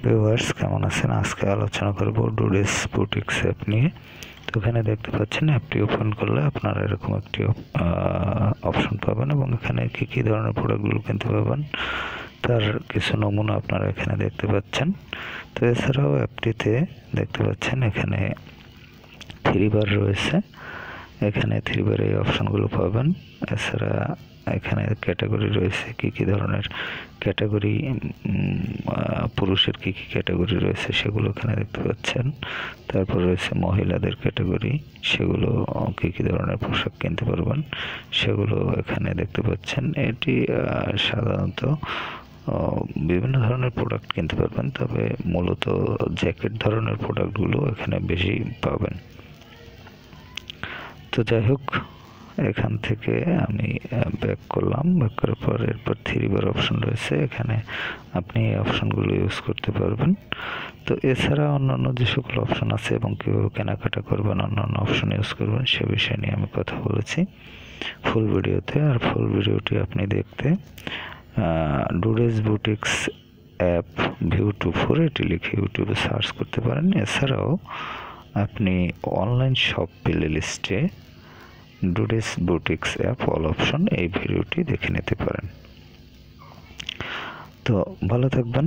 Viewers কেমন আছেন? আজকে আলোচনা করব ডুডেস বুটিক্স অ্যাপ নিয়ে। তো এখানে দেখতে পাচ্ছেন অ্যাপটি ওপেন করলে আপনারা এরকম একটি অপশন পাবেন এবং এখানে কী ধরনের প্রোডাক্টগুলো কিনতে পাবেন তার কিছু নমুনা আপনারা এখানে দেখতে পাচ্ছেন। তো এছাড়াও অ্যাপটিতে দেখতে পাচ্ছেন এখানে 3 বার রয়েছে, এখানে 3 বার এই অপশনগুলো পাবেন। এছাড়া এখানে ক্যাটাগরি রয়েছে, কী ধরনের ক্যাটাগরি, পুরুষের কী ক্যাটাগরি রয়েছে সেগুলো এখানে দেখতে পাচ্ছেন। তারপর রয়েছে মহিলাদের ক্যাটাগরি, সেগুলো কী ধরনের পোশাক কিনতে পারবেন সেগুলো এখানে দেখতে পাচ্ছেন। এটি সাধারণত বিভিন্ন ধরনের প্রোডাক্ট কিনতে পারবেন, তবে মূলত জ্যাকেট ধরনের প্রোডাক্টগুলো এখানে বেশি পাবেন। তো যাই হোক, এখান থেকে আমি ব্যাক করলাম। ব্যাক করার পর এরপর 3 বার অপশন রয়েছে, এখানে আপনি এই অপশনগুলো ইউজ করতে পারবেন। তো এছাড়া অন্যান্য যে সকল অপশন আছে এবং কীভাবে কেনাকাটা করবেন, অন্যান্য অপশন ইউজ করবেন সে বিষয় নিয়ে আমি কথা বলেছি ফুল ভিডিওতে। আর ফুল ভিডিওটি আপনি দেখতে ডুডেস বুটিক্স অ্যাপ ভিউ 24 এটি লিখে ইউটিউবে সার্চ করতে পারেন। এছাড়াও আপনি অনলাইন শপ প্লে লিস্টে ডুডেস বুটিক্স অ্যাপ অল অপশন এই ভিডিওটি দেখে নিতে পারেন। তো ভালো থাকবেন।